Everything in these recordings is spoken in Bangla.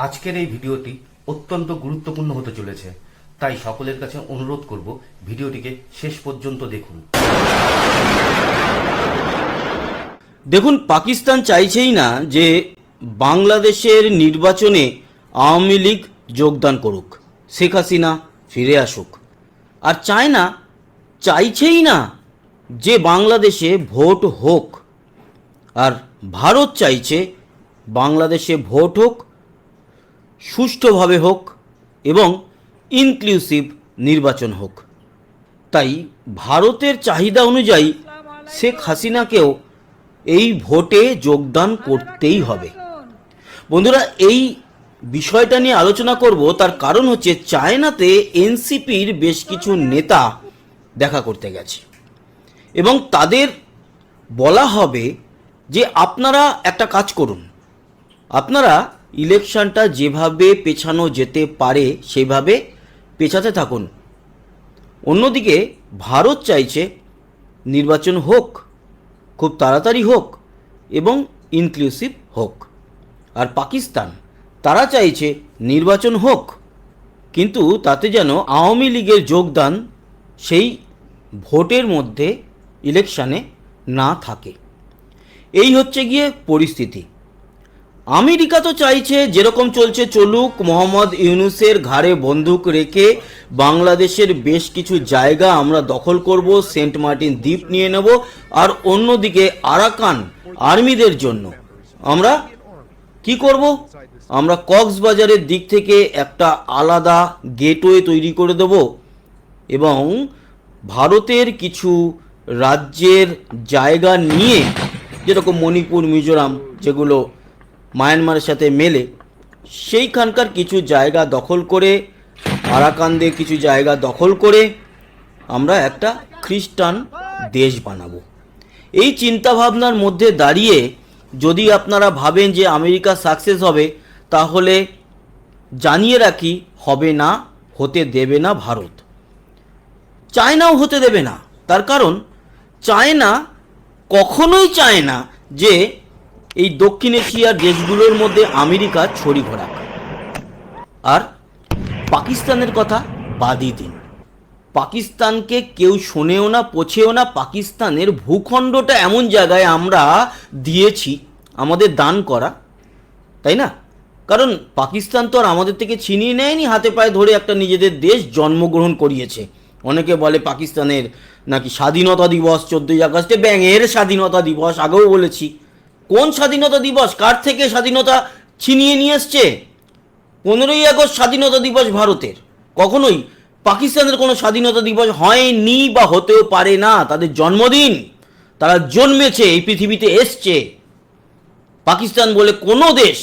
আজকের এই ভিডিওটি অত্যন্ত গুরুত্বপূর্ণ হতে চলেছে, তাই সকলের কাছে অনুরোধ করব ভিডিওটিকে শেষ পর্যন্ত দেখুন। দেখুন, পাকিস্তান চাইছেই না যে বাংলাদেশের নির্বাচনে আওয়ামী লীগ যোগদান করুক, শেখ হাসিনা ফিরে আসুক। আর চাইছেই না যে বাংলাদেশে ভোট হোক। আর ভারত চাইছে বাংলাদেশে ভোট হোক, সুষ্ঠুভাবে হোক এবং ইনক্লুসিভ নির্বাচন হোক। তাই ভারতের চাহিদা অনুযায়ী শেখ হাসিনাকেও এই ভোটে যোগদান করতেই হবে। বন্ধুরা, এই বিষয়টা নিয়ে আলোচনা করব, তার কারণ হচ্ছে চায়নাতে এনসিপির বেশ কিছু নেতা দেখা করতে গেছে এবং তাদের বলা হবে যে আপনারা একটা কাজ করুন, আপনারা ইলেকশনটা যেভাবে পেছানো যেতে পারে সেভাবে পেছাতে থাকুন। অন্যদিকে ভারত চাইছে নির্বাচন হোক, খুব তাড়াতাড়ি হোক এবং ইনক্লুসিভ হোক। আর পাকিস্তান তারা চাইছে নির্বাচন হোক, কিন্তু তাতে যেন আওয়ামী লীগের যোগদান সেই ভোটের মধ্যে ইলেকশানে না থাকে। এই হচ্ছে গিয়ে পরিস্থিতি। আমেরিকা তো চাইছে যেরকম চলছে চলুক, মোহাম্মদ ইউনূসের ঘাড়ে বন্দুক রেখে বাংলাদেশের বেশ কিছু জায়গা আমরা দখল করব, সেন্ট মার্টিন দ্বীপ নিয়ে নেব। আর অন্যদিকে আরাকান আর্মিদের জন্য আমরা কি করব? আমরা কক্সবাজারের দিক থেকে একটা আলাদা গেটওয়ে তৈরি করে দেব এবং ভারতের কিছু রাজ্যের জায়গা নিয়ে, যেরকম মণিপুর, মিজোরাম, যেগুলো মায়ানমারের সাথে মেলে, সেইখানকার কিছু জায়গা দখল করে, আরাকানদের কিছু জায়গা দখল করে আমরা একটা খ্রিস্টান দেশ বানাবো। এই চিন্তাভাবনার মধ্যে দাঁড়িয়ে যদি আপনারা ভাবেন যে আমেরিকা সাকসেস হবে, তাহলে জানিয়ে রাখি, হবে না, হতে দেবে না ভারত। চায়নাও হতে দেবে না। তার কারণ চায়না কখনোই চায় না যে এই দক্ষিণ এশিয়ার দেশগুলোর মধ্যে আমেরিকা ছড়ি ঘোরাক। আর পাকিস্তানের কথা বাদই দিন, পাকিস্তানকে কেউ শোনেও না, পোছেও না। পাকিস্তানের ভূখণ্ডটা এমন জায়গায় আমরা দিয়েছি, আমাদের দান করা, তাই না? কারণ পাকিস্তান তো আর আমাদের থেকে ছিনিয়ে নেয়নি, হাতে পায়ে ধরে একটা নিজেদের দেশ জন্মগ্রহণ করিয়েছে। অনেকে বলে পাকিস্তানের নাকি স্বাধীনতা দিবস 14ই আগস্টে, ব্যাঙের স্বাধীনতা দিবস। আগেও বলেছি, কোন স্বাধীনতা দিবস? কার থেকে স্বাধীনতা ছিনিয়ে নিয়ে এসছে? 15ই আগস্ট স্বাধীনতা দিবস ভারতের, কখনোই পাকিস্তানের কোনো স্বাধীনতা দিবস হয়নি বা হতেও পারে না। তাদের জন্মদিন, তারা জন্মেছে, এই পৃথিবীতে এসছে। পাকিস্তান বলে কোনো দেশ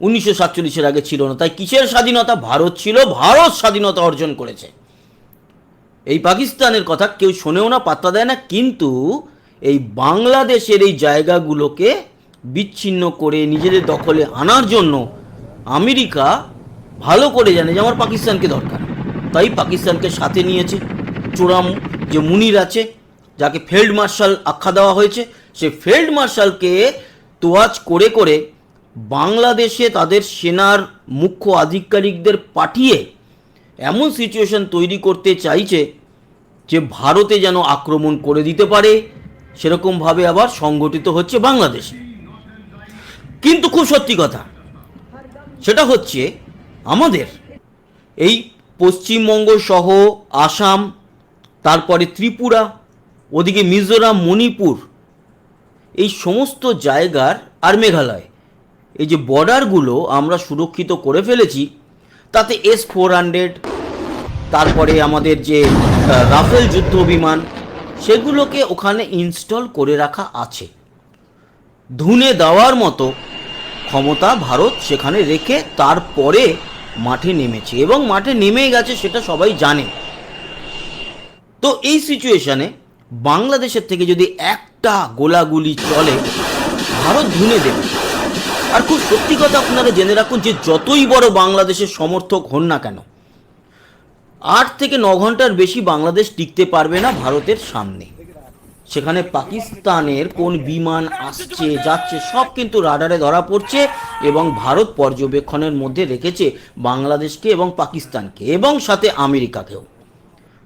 1947-এর আগে ছিল না। তাই কিসের স্বাধীনতা? ভারত ছিল, ভারত স্বাধীনতা অর্জন করেছে। এই পাকিস্তানের কথা কেউ শোনেও না, পাত্তা দেয় না। কিন্তু এই বাংলাদেশের এই জায়গাগুলোকে বিচ্ছিন্ন করে নিজেদের দখলে আনার জন্য আমেরিকা ভালো করে জানে যে আমার পাকিস্তানকে দরকার। তাই পাকিস্তানকে সাথে নিয়েছে। চোরাম যে মুনির আছে, যাকে ফিল্ড মার্শাল আখ্যা দেওয়া হয়েছে, সে ফিল্ড মার্শালকে তোয়াজ করে করে বাংলাদেশে তাদের সেনার মুখ্য আধিকারিকদের পাঠিয়ে এমন সিচুয়েশন তৈরি করতে চাইছে যে ভারতে যেন আক্রমণ করে দিতে পারে। সেরকমভাবে আবার সংগঠিত হচ্ছে বাংলাদেশে। কিন্তু খুব সত্যি কথা সেটা হচ্ছে, আমাদের এই পশ্চিমবঙ্গ সহ আসাম, তারপরে ত্রিপুরা, ওদিকে মিজোরাম, মণিপুর, এই সমস্ত জায়গার, আর মেঘালয়, এই যে বর্ডারগুলো আমরা সুরক্ষিত করে ফেলেছি, তাতে S-400, তারপরে আমাদের যে রাফেল যুদ্ধ বিমান, সেগুলোকে ওখানে ইনস্টল করে রাখা আছে। ধুনে দেওয়ার মতো ক্ষমতা ভারত সেখানে রেখে তারপরে মাঠে নেমেছে এবং মাঠে নেমে গেছে, সেটা সবাই জানে। তো এই সিচুয়েশানে বাংলাদেশের থেকে যদি একটা গোলাগুলি চলে, ভারত ধুনে দেবে। আর খুব সত্যি কথা আপনারা জেনে রাখুন যে যতই বড় বাংলাদেশের সমর্থক হন না কেন, 8 থেকে 9 ঘন্টার বেশি বাংলাদেশ টিকতে পারবে না ভারতের সামনে। সেখানে পাকিস্তানের কোন বিমান আসছে যাচ্ছে সব কিন্তু রাডারে ধরা পড়ছে, এবং ভারত পর্যবেক্ষণের মধ্যে রেখেছে বাংলাদেশকে এবং পাকিস্তানকে এবং সাথে আমেরিকাকেও।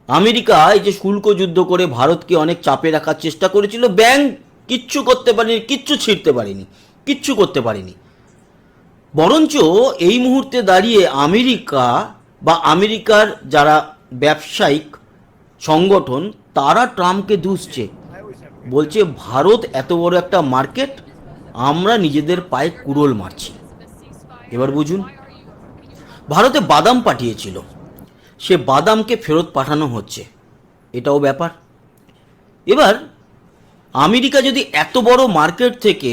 আমেরিকা এই যে শুল্ক যুদ্ধ করে ভারতকে অনেক চাপে রাখার চেষ্টা করেছিল, ব্যাংক কিচ্ছু করতে পারেনি, কিচ্ছু ছিঁড়তে পারেনি, কিচ্ছু করতে পারেনি। বরঞ্চ এই মুহূর্তে দাঁড়িয়ে আমেরিকা বা আমেরিকার যারা ব্যবসায়িক সংগঠন তারা ট্রাম্পকে দুষছে, বলছে ভারত এত বড় একটা মার্কেট, আমরা নিজেদের পায়ে কুড়োল মারছি। এবার বুঝুন, ভারতে বাদাম পাঠিয়েছিল, সে বাদামকে ফেরত পাঠানো হচ্ছে, এটাও ব্যাপার। এবার আমেরিকা যদি এত বড় মার্কেট থেকে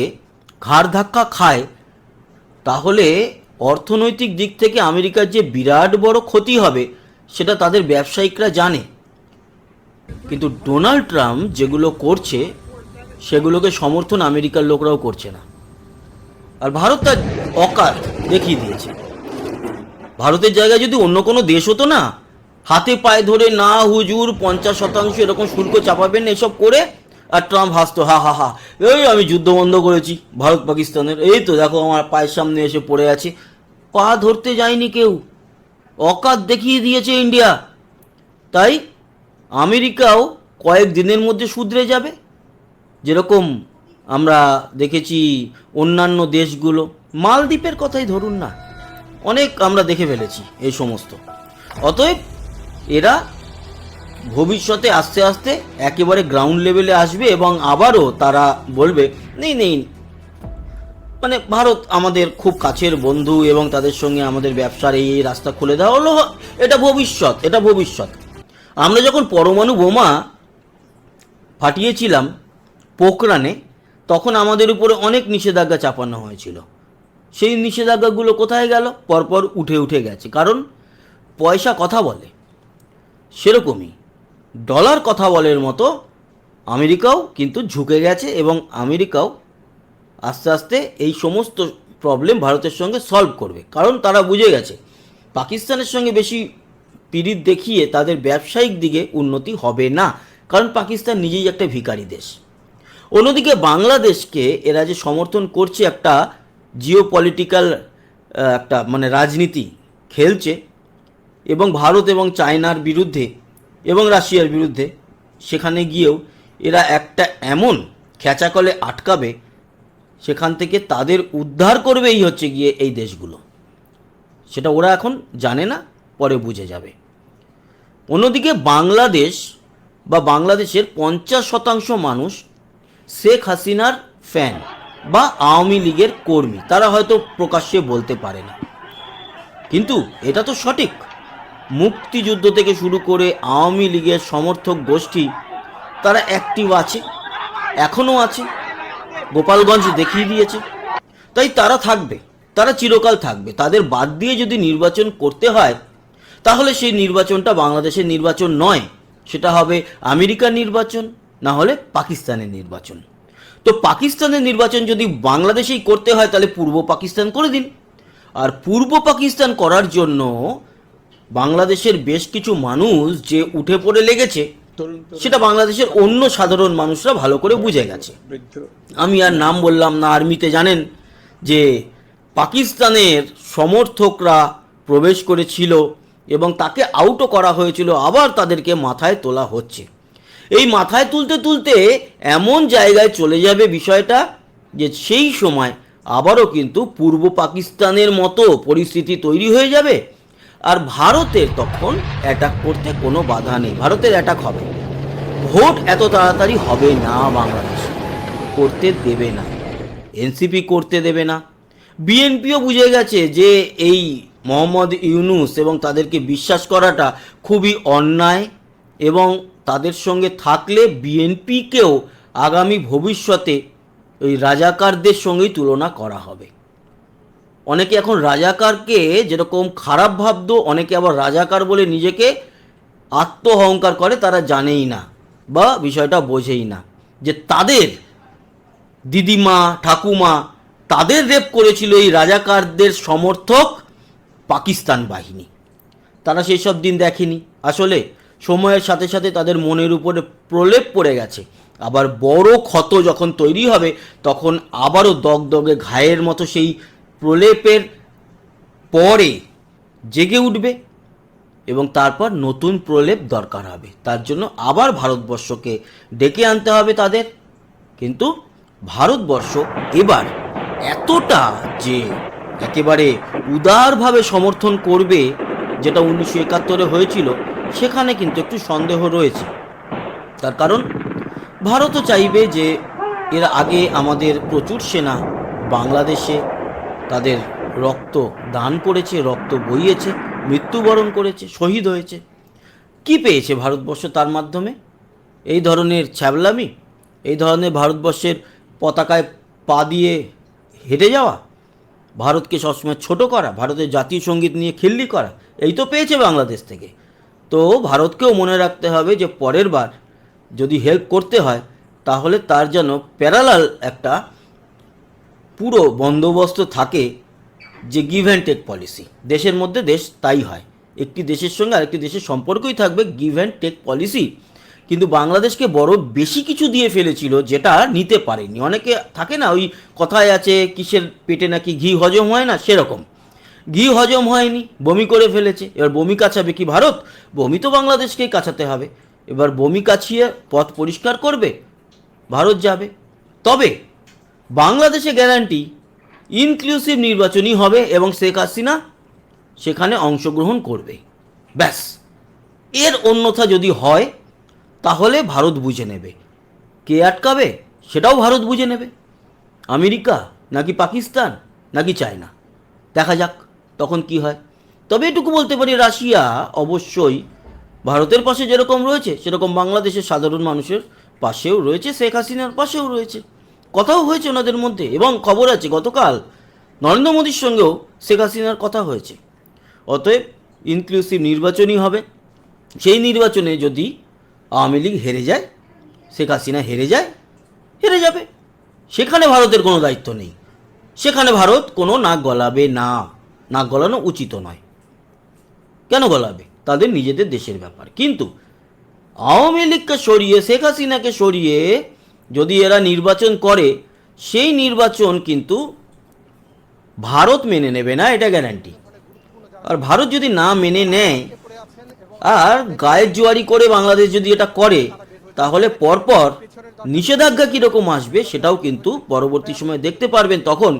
ঘাড় ধাক্কা খায়, তাহলে অর্থনৈতিক দিক থেকে আমেরিকার যে বিরাট বড় ক্ষতি হবে সেটা তাদের ব্যবসায়িকরা জানে। কিন্তু ডোনাল্ড ট্রাম্প যেগুলো করছে সেগুলোকে সমর্থন আমেরিকার লোকরাও করছে না, আর ভারত তার অকাত দেখিয়ে দিয়েছে। ভারতের জায়গায় যদি অন্য কোনো দেশ হতো না, হাতে পায়ে ধরে না হুজুর 50% এরকম শুল্ক চাপাবেন এসব করে, আর ট্রাম্প হাসতো, হা হা হা, এই আমি যুদ্ধ বন্ধ করেছি ভারত পাকিস্তানের, এই তো দেখো আমার পায়ের সামনে এসে পড়ে আছে। পা ধরতে যায়নি কেউ, অকাত দেখিয়ে দিয়েছে ইন্ডিয়া। তাই আমেরিকাও কয়েক দিনের মধ্যে শুধরে যাবে, যেরকম আমরা দেখেছি অন্যান্য দেশগুলো, মালদ্বীপের কথাই ধরুন না, অনেক আমরা দেখে ফেলেছি এই সমস্ত। অতএব এরা ভবিষ্যতে আস্তে আস্তে একেবারে গ্রাউন্ড লেভেলে আসবে এবং আবারও তারা বলবে নেই নেই, মানে ভারত আমাদের খুব কাছের বন্ধু এবং তাদের সঙ্গে আমাদের ব্যবসার এই রাস্তা খুলে দেওয়া হলো, এটা ভবিষ্যৎ, এটা ভবিষ্যৎ। আমরা যখন পরমাণু বোমা ফাটিয়েছিলাম পোখরানে, তখন আমাদের উপরে অনেক নিষেধাজ্ঞা চাপানো হয়েছিল, সেই নিষেধাজ্ঞাগুলো কোথায় গেল? পরপর উঠে উঠে গেছে, কারণ পয়সা কথা বলে। সেরকমই ডলার কথা বলার মতো আমেরিকাও কিন্তু ঝুঁকে গেছে, এবং আমেরিকাও আস্তে আস্তে এই সমস্ত প্রবলেম ভারতের সঙ্গে সলভ করবে, কারণ তারা বুঝে গেছে পাকিস্তানের সঙ্গে বেশি পিরিত দেখিয়ে তাদের ব্যবসায়িক দিকে উন্নতি হবে না, কারণ পাকিস্তান নিজেই একটা ভিখারি দেশ। অন্যদিকে বাংলাদেশকে এরা যে সমর্থন করছে, একটা জিও পলিটিক্যাল একটা মানে রাজনীতি খেলছে, এবং ভারত এবং চায়নার বিরুদ্ধে এবং রাশিয়ার বিরুদ্ধে, সেখানে গিয়েও এরা একটা এমন খেঁচাকলে আটকাবে, সেখান থেকে তাদের উদ্ধার করবেই হচ্ছে গিয়ে এই দেশগুলো। সেটা ওরা এখন জানে না, পরে বুঝে যাবে। অন্যদিকে বাংলাদেশ বা বাংলাদেশের 50% মানুষ শেখ হাসিনার ফ্যান বা আওয়ামী লীগের কর্মী, তারা হয়তো প্রকাশ্যে বলতে পারে না, কিন্তু এটা তো সঠিক। মুক্তিযুদ্ধ থেকে শুরু করে আওয়ামী লীগের সমর্থক গোষ্ঠী তারা অ্যাক্টিভ আছে, এখনও আছে, গোপালগঞ্জ দেখিয়ে দিয়েছে। তাই তারা থাকবে, তারা চিরকাল থাকবে। তাদের বাদ দিয়ে যদি নির্বাচন করতে হয়, তাহলে সেই নির্বাচনটা বাংলাদেশের নির্বাচন নয়, সেটা হবে আমেরিকার নির্বাচন, না হলে পাকিস্তানের নির্বাচন। তো পাকিস্তানের নির্বাচন যদি বাংলাদেশেই করতে হয়, তাহলে পূর্ব পাকিস্তান করে দিন। আর পূর্ব পাকিস্তান করার জন্য বাংলাদেশের বেশ কিছু মানুষ যে উঠে পড়ে লেগেছে, সেটা বাংলাদেশের অন্য সাধারণ মানুষরা ভালো করে বুঝে গেছে। আমি আর নাম বললাম না, আর্মিতে জানেন যে পাকিস্তানের সমর্থকরা প্রবেশ করেছিল এবং তাকে আউটও করা হয়েছিল, আবার তাদেরকে মাথায় তোলা হচ্ছে। এই মাথায় তুলতে তুলতে এমন জায়গায় চলে যাবে বিষয়টা যে সেই সময় আবারও কিন্তু পূর্ব পাকিস্তানের মতো পরিস্থিতি তৈরি হয়ে যাবে, আর ভারতের তখন অ্যাটাক করতে কোনো বাধা নেই। ভারতের অ্যাটাক হবে, ভোট এত তাড়াতাড়ি হবে না, বাংলাদেশ করতে দেবে না, এনসিপি করতে দেবে না। বিএনপিও বুঝে গেছে যে এই মোহাম্মদ ইউনূস এবং তাদেরকে বিশ্বাস করাটা খুবই অন্যায়, এবং তাদের সঙ্গে থাকলে বিএনপিকেও আগামী ভবিষ্যতে ওই রাজাকারদের সঙ্গেই তুলনা করা হবে। অনেকে এখন রাজাকারকে যেরকম খারাপ ভাবতো, অনেকে আবার রাজাকার বলে নিজেকে আত্ম অহংকার করে, তারা জানেই না বা বিষয়টা বোঝেই না যে তাদের দিদিমা ঠাকুমা তাদের রেপ করেছিল এই রাজাকারদের সমর্থক পাকিস্তান বাহিনী। তারা সেই সব দিন দেখেনি, আসলে সময়ের সাথে সাথে তাদের মনের উপরে প্রলেপ পড়ে গেছে আবার বড় ক্ষত যখন তৈরি হবে তখন আবারও দগদগে ঘায়ের মতো সেই প্রলেপের পরে জেগে উঠবে এবং তারপর নতুন প্রলেপ দরকার হবে। তার জন্য আবার ভারতবর্ষকে ডেকে আনতে হবে তাদের। কিন্তু ভারতবর্ষ এবার এতটা যে একেবারে উদারভাবে সমর্থন করবে যেটা 1971 হয়েছিল, সেখানে কিন্তু একটু সন্দেহ রয়েছে। তার কারণ ভারতও চাইবে যে এর আগে আমাদের প্রচুর সেনা বাংলাদেশে তাদের রক্ত দান করেছে, রক্ত বইয়েছে, মৃত্যুবরণ করেছে, শহীদ হয়েছে। কি পেয়েছে ভারতবর্ষ তার মাধ্যমে? এই ধরনের ছ্যাবলামি, এই ধরনের ভারতবর্ষের পতাকায় পা দিয়ে হেঁটে যাওয়া, ভারতকে সবসময় ছোট করা, ভারতের জাতীয় সঙ্গীত নিয়ে খিল্লি করা, এই তো পেয়েছে বাংলাদেশ থেকে। তো ভারতকেও মনে রাখতে হবে যে পরের বার যদি হেল্প করতে হয় তাহলে তার যেন প্যারালাল একটা পুরো বন্দোবস্ত থাকে, যে গিভ অ্যান্ড টেক পলিসি। দেশের মধ্যে দেশ তাই হয়, একটি দেশের সঙ্গে আরেকটি দেশের সম্পর্কই থাকবে গিভ অ্যান্ড টেক পলিসি। কিন্তু বাংলাদেশকে বড় বেশি কিছু দিয়ে ফেলেছিল যেটা নিতে পারেনি। অনেকে থাকে না, ওই কথায় আছে কিসের পেটে নাকি ঘি হজম হয় না, সেরকম ঘি হজম হয়নি, বমি করে ফেলেছে। এবার বমি কাছাবে কি ভারত? বমি তো বাংলাদেশকেই কাছাতে হবে। এবার বমি কাছিয়ে পথ পরিষ্কার করবে ভারত যাবে। তবে বাংলাদেশে গ্যারান্টি ইনক্লুসিভ নির্বাচনই হবে এবং শেখ হাসিনা সেখানে অংশগ্রহণ করবে। ব্যাস, এর অন্যথা যদি হয় তাহলে ভারত বুঝে নেবে। কে আটকাবে সেটাও ভারত বুঝে নেবে। আমেরিকা নাকি পাকিস্তান নাকি চায়না, দেখা যাক তখন কি হয়। তবে এটুকু বলতে পারি, রাশিয়া অবশ্যই ভারতের পাশে যেরকম রয়েছে সেরকম বাংলাদেশের সাধারণ মানুষের পাশেও রয়েছে, শেখ হাসিনার পাশেও রয়েছে। কথাও হয়েছে ওনাদের মধ্যে এবং খবর আছে গতকাল নরেন্দ্র মোদীর সঙ্গেও শেখ হাসিনার কথা হয়েছে। অতএব ইনক্লুসিভ নির্বাচনই হবে। সেই নির্বাচনে যদি আওয়ামী লীগ হেরে যায়, শেখ হাসিনা হেরে যায়, হেরে যাবে, সেখানে ভারতের কোনো দায়িত্ব নেই। সেখানে ভারত কোনো নাক গলাবে না, নাক গলানো উচিত নয়। কেন গলাবে? তাদের নিজেদের দেশের ব্যাপার। কিন্তু আওয়ামী লীগকে সরিয়ে, শেখ হাসিনাকে সরিয়ে যদি এরা নির্বাচন করে, সেই নির্বাচন কিন্তু ভারত মেনে নেবে না, এটা গ্যারান্টি। আর ভারত যদি না মেনে নেয় আর গায়ের জোয়ারি করে বাংলাদেশ যদি এটা করে, তাহলে পরপর নিষেধাজ্ঞা কীরকম আসবে সেটাও কিন্তু পরবর্তী সময় দেখতে পারবেন। তখন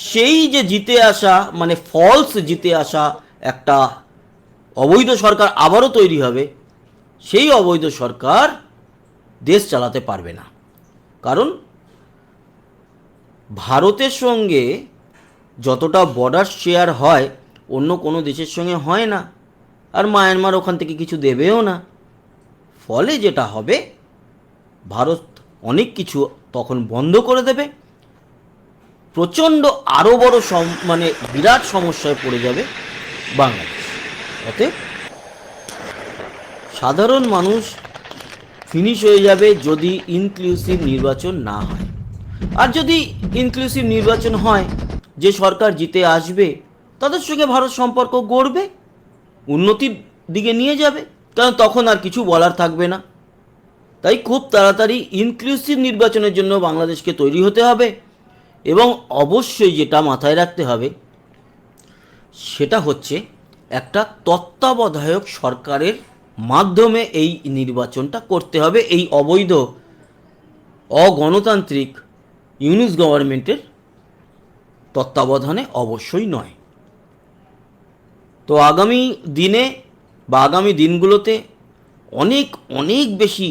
সেই যে জিতে আসা, মানে ফলস জিতে আসা একটা অবৈধ সরকার আবারও তৈরি হবে। সেই অবৈধ সরকার দেশ চালাতে পারবে না। কারণ ভারতের সঙ্গে যতটা বর্ডার শেয়ার হয় অন্য কোনো দেশের সঙ্গে হয় না, আর মায়ানমার ওখান থেকে কিছু দেবেও না। ফলে যেটা হবে, ভারত অনেক কিছু তখন বন্ধ করে দেবে, প্রচণ্ড আরও বড় মানে বিরাট সমস্যায় পড়ে যাবে বাংলাদেশ। অতএব সাধারণ মানুষ ফিনিশ হয়ে যাবে যদি ইনক্লুসিভ নির্বাচন না হয়। আর যদি ইনক্লুসিভ নির্বাচন হয়, যে সরকার জিতে আসবে তাদের সঙ্গে ভারত সম্পর্ক গড়বে, উন্নতির দিকে নিয়ে যাবে, কারণ তখন আর কিছু বলার থাকবে না। তাই খুব তাড়াতাড়ি ইনক্লুসিভ নির্বাচনের জন্য বাংলাদেশকে তৈরি হতে হবে। এবং অবশ্যই যেটা মাথায় রাখতে হবে সেটা হচ্ছে একটা তত্ত্বাবধায়ক সরকারের মাধ্যমে এই নির্বাচনটা করতে হবে, এই অবৈধ অগণতান্ত্রিক ইউনিস গভর্নমেন্টের তত্ত্বাবধানে অবশ্যই নয়। তো আগামী দিনে বা আগামী দিনগুলোতে অনেক অনেক বেশি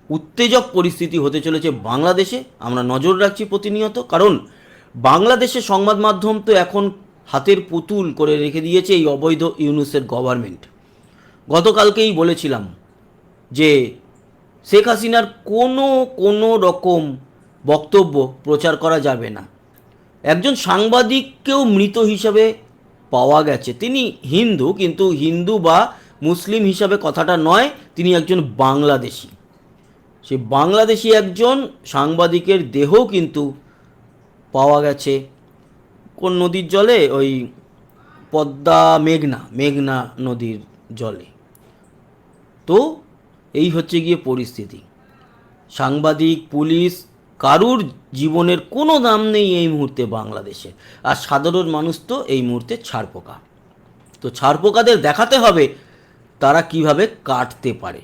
উত্তেজক পরিস্থিতি হতে চলেছে বাংলাদেশে। আমরা নজর রাখছি প্রতিনিয়ত, কারণ বাংলাদেশের সংবাদ মাধ্যম তো এখন হাতের পুতুল করে রেখে দিয়েছে এই অবৈধ ইউনুসের গভর্নমেন্ট। গতকালকেই বলেছিলাম যে শেখ হাসিনার কোনো রকম বক্তব্য প্রচার করা যাবে না। একজন সাংবাদিককেও মৃত হিসাবে পাওয়া গেছে। তিনি হিন্দু, কিন্তু হিন্দু বা মুসলিম হিসাবে কথাটা নয়, তিনি একজন বাংলাদেশি। সে বাংলাদেশি একজন সাংবাদিকের দেহ কিন্তু পাওয়া গেছে কোন নদীর জলে? ওই পদ্মা, মেঘনা নদীর জলে। তো এই হচ্ছে গিয়ে পরিস্থিতি। সাংবাদিক, পুলিশ, কারুর জীবনের কোনো দাম নেই এই মুহূর্তে বাংলাদেশে। আর সাধারণ মানুষ তো এই মুহূর্তে ছারপোকা। তো ছারপোকাদের দেখাতে হবে তারা কিভাবে কাটতে পারে।